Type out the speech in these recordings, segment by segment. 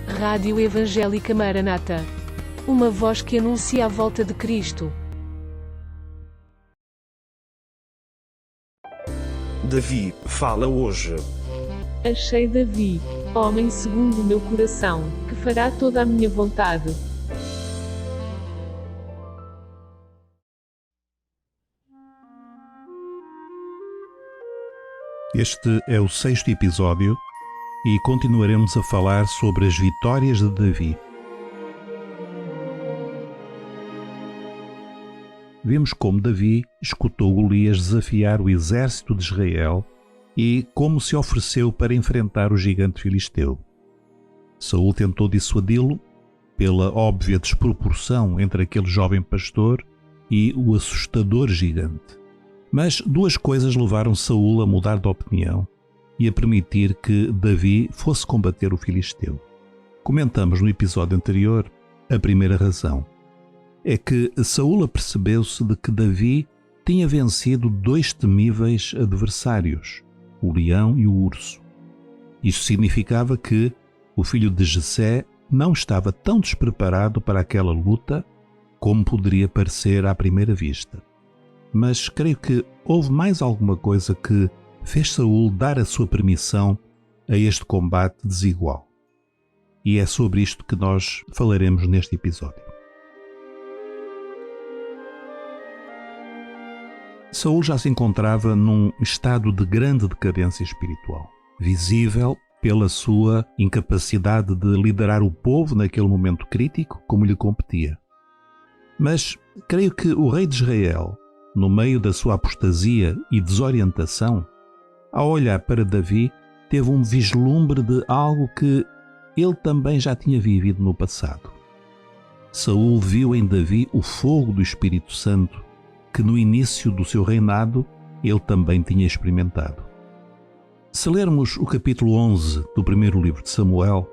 Rádio Evangélica Maranata. Uma voz que anuncia a volta de Cristo. Davi fala hoje. Achei Davi, homem segundo o meu coração, que fará toda a minha vontade. Este é o 6º episódio e continuaremos a falar sobre as vitórias de Davi. Vimos como Davi escutou Golias desafiar o exército de Israel e como se ofereceu para enfrentar o gigante filisteu. Saul tentou dissuadi-lo pela óbvia desproporção entre aquele jovem pastor e o assustador gigante. Mas duas coisas levaram Saul a mudar de opinião e a permitir que Davi fosse combater o filisteu. Comentamos no episódio anterior a primeira razão. É que Saul apercebeu-se de que Davi tinha vencido dois temíveis adversários, o leão e o urso. Isto significava que o filho de Jessé não estava tão despreparado para aquela luta como poderia parecer à primeira vista. Mas creio que houve mais alguma coisa que fez Saul dar a sua permissão a este combate desigual. E é sobre isto que nós falaremos neste episódio. Saul já se encontrava num estado de grande decadência espiritual, visível pela sua incapacidade de liderar o povo naquele momento crítico como lhe competia. Mas creio que o rei de Israel, no meio da sua apostasia e desorientação, ao olhar para Davi, teve um vislumbre de algo que ele também já tinha vivido no passado. Saul viu em Davi o fogo do Espírito Santo que no início do seu reinado ele também tinha experimentado. Se lermos o capítulo 11 do primeiro livro de Samuel,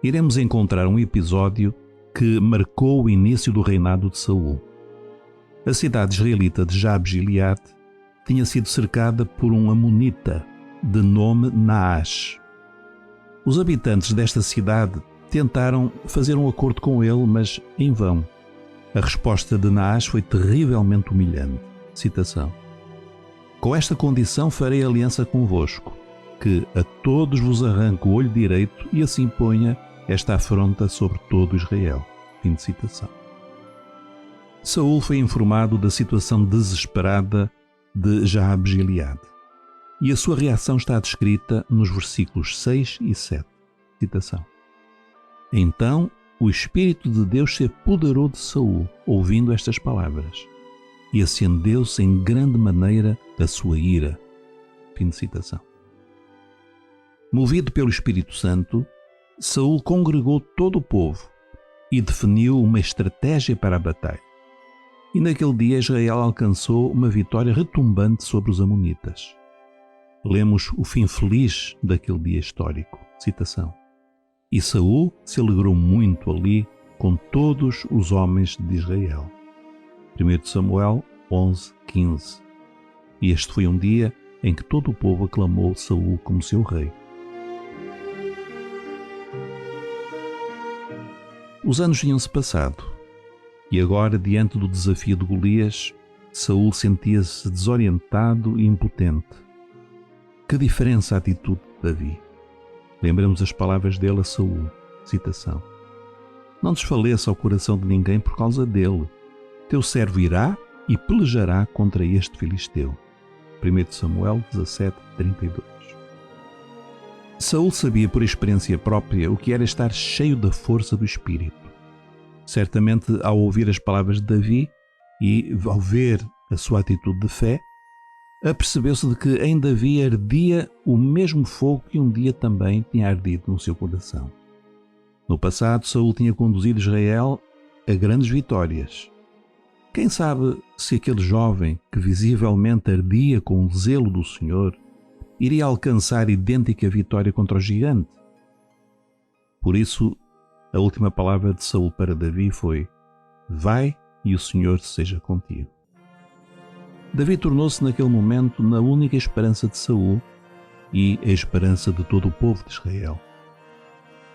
iremos encontrar um episódio que marcou o início do reinado de Saul. A cidade israelita de Jabes-Gileade tinha sido cercada por um amonita de nome Naash. Os habitantes desta cidade tentaram fazer um acordo com ele, mas em vão. A resposta de Naash foi terrivelmente humilhante. Citação: "Com esta condição farei aliança convosco, que a todos vos arranco o olho direito e assim ponha esta afronta sobre todo Israel." Fim de citação. Saul foi informado da situação desesperada de Jabes-Gileade e a sua reação está descrita nos versículos 6 e 7. Citação: "Então o Espírito de Deus se apoderou de Saul, ouvindo estas palavras, e acendeu-se em grande maneira a sua ira." Fim de citação. Movido pelo Espírito Santo, Saul congregou todo o povo e definiu uma estratégia para a batalha. E naquele dia Israel alcançou uma vitória retumbante sobre os amonitas. Lemos o fim feliz daquele dia histórico. Citação: "E Saul se alegrou muito ali com todos os homens de Israel." 1 Samuel 11:15. E este foi um dia em que todo o povo aclamou Saul como seu rei. Os anos tinham-se passado. E agora, diante do desafio de Golias, Saul sentia-se desorientado e impotente. Que diferença a atitude de Davi. Lembramos as palavras dele a Saul. Citação: "Não desfaleça o coração de ninguém por causa dele. Teu servo irá e pelejará contra este filisteu." 1 Samuel 17:32. Saul sabia por experiência própria o que era estar cheio da força do Espírito. Certamente, ao ouvir as palavras de Davi e ao ver a sua atitude de fé, apercebeu-se de que em Davi ardia o mesmo fogo que um dia também tinha ardido no seu coração. No passado, Saul tinha conduzido Israel a grandes vitórias. Quem sabe se aquele jovem que visivelmente ardia com o zelo do Senhor iria alcançar idêntica vitória contra o gigante? Por isso, a última palavra de Saul para Davi foi: "Vai e o Senhor seja contigo." Davi tornou-se naquele momento na única esperança de Saul e a esperança de todo o povo de Israel.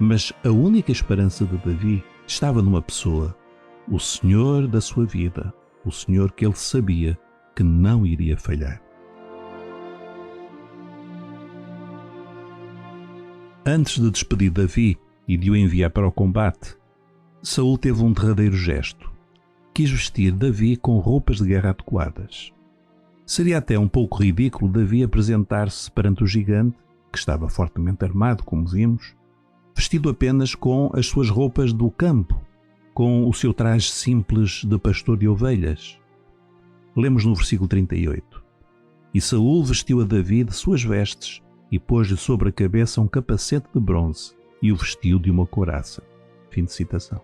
Mas a única esperança de Davi estava numa pessoa, o Senhor da sua vida, o Senhor que ele sabia que não iria falhar. Antes de despedir Davi e de o enviar para o combate, Saul teve um derradeiro gesto. Quis vestir Davi com roupas de guerra adequadas. Seria até um pouco ridículo Davi apresentar-se perante o gigante, que estava fortemente armado, como vimos, vestido apenas com as suas roupas do campo, com o seu traje simples de pastor de ovelhas. Lemos no versículo 38. E Saul vestiu a Davi de suas vestes e pôs-lhe sobre a cabeça um capacete de bronze e o vestiu de uma couraça. Fim de citação.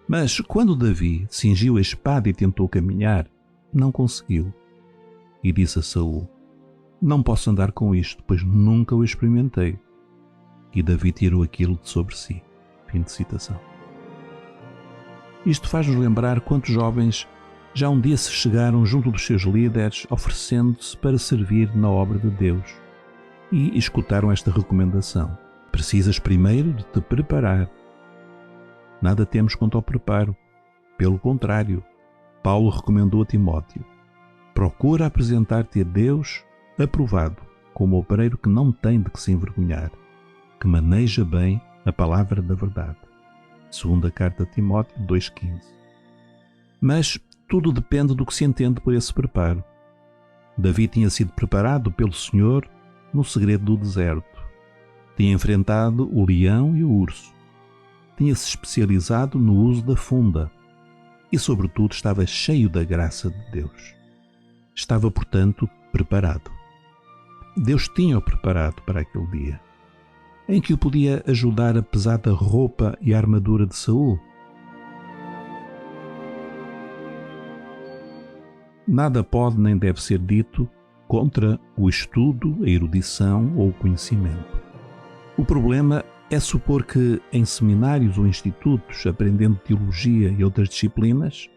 Mas quando Davi cingiu a espada e tentou caminhar, não conseguiu. E disse a Saul: não posso andar com isto, pois nunca o experimentei. E Davi tirou aquilo de sobre si. Fim de citação. Isto faz-nos lembrar quantos jovens já um dia se chegaram junto dos seus líderes oferecendo-se para servir na obra de Deus e escutaram esta recomendação: precisas primeiro de te preparar. Nada temos quanto ao preparo. Pelo contrário, Paulo recomendou a Timóteo: procura apresentar-te a Deus aprovado, como obreiro que não tem de que se envergonhar, que maneja bem a palavra da verdade. Segunda carta a Timóteo 2,15. Mas tudo depende do que se entende por esse preparo. Davi tinha sido preparado pelo Senhor no segredo do deserto. Tinha enfrentado o leão e o urso. Tinha-se especializado no uso da funda e, sobretudo, estava cheio da graça de Deus. Estava, portanto, preparado. Deus tinha-o preparado para aquele dia, em que o podia ajudar a pesada roupa e a armadura de Saul. Nada pode nem deve ser dito contra o estudo, a erudição ou o conhecimento. O problema é supor que em seminários ou institutos, aprendendo teologia e outras disciplinas,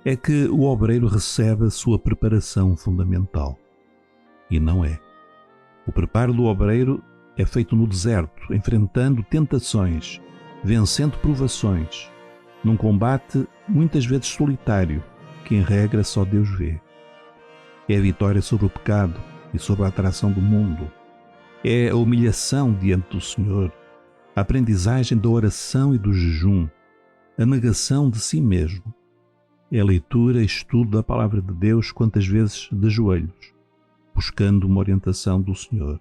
é que o obreiro recebe a sua preparação fundamental. E não é. O preparo do obreiro é feito no deserto, enfrentando tentações, vencendo provações, num combate muitas vezes solitário, que em regra só Deus vê. É a vitória sobre o pecado e sobre a atração do mundo. É a humilhação diante do Senhor, a aprendizagem da oração e do jejum, a negação de si mesmo. É a leitura e estudo da palavra de Deus, quantas vezes de joelhos, buscando uma orientação do Senhor.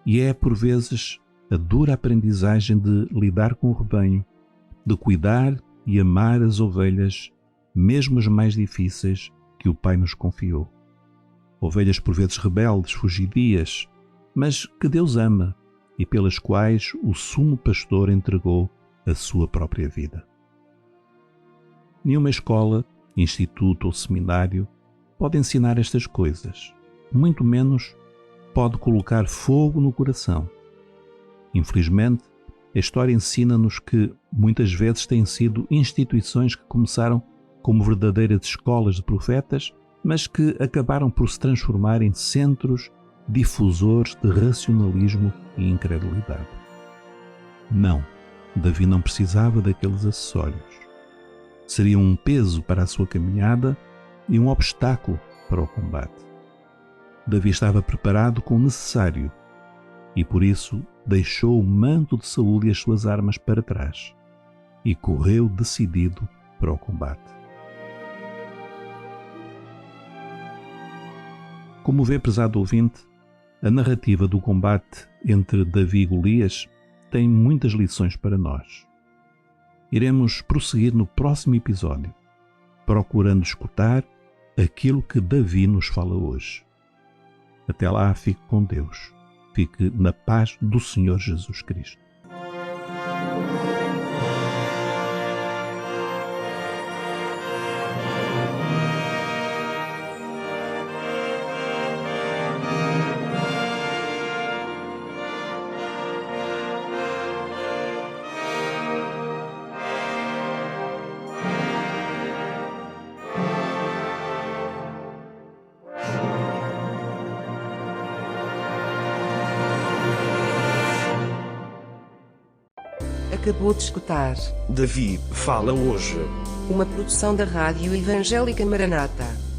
E é, por vezes, a dura aprendizagem de lidar com o rebanho, de cuidar e amar as ovelhas, mesmo as mais difíceis, que o Pai nos confiou. Ovelhas por vezes rebeldes, fugidias, mas que Deus ama e pelas quais o sumo pastor entregou a sua própria vida. Nenhuma escola, instituto ou seminário pode ensinar estas coisas, muito menos pode colocar fogo no coração. Infelizmente, a história ensina-nos que muitas vezes têm sido instituições que começaram como verdadeiras escolas de profetas, mas que acabaram por se transformar em centros difusores de racionalismo e incredulidade. Não, Davi não precisava daqueles acessórios. Seriam um peso para a sua caminhada e um obstáculo para o combate. Davi estava preparado com o necessário e por isso deixou o manto de Saul e as suas armas para trás e correu decidido para o combate. Como vê, prezado ouvinte, a narrativa do combate entre Davi e Golias tem muitas lições para nós. Iremos prosseguir no próximo episódio, procurando escutar aquilo que Davi nos fala hoje. Até lá, fique com Deus. Fique na paz do Senhor Jesus Cristo. Acabou de escutar Davi fala hoje. uma produção da Rádio Evangélica Maranata.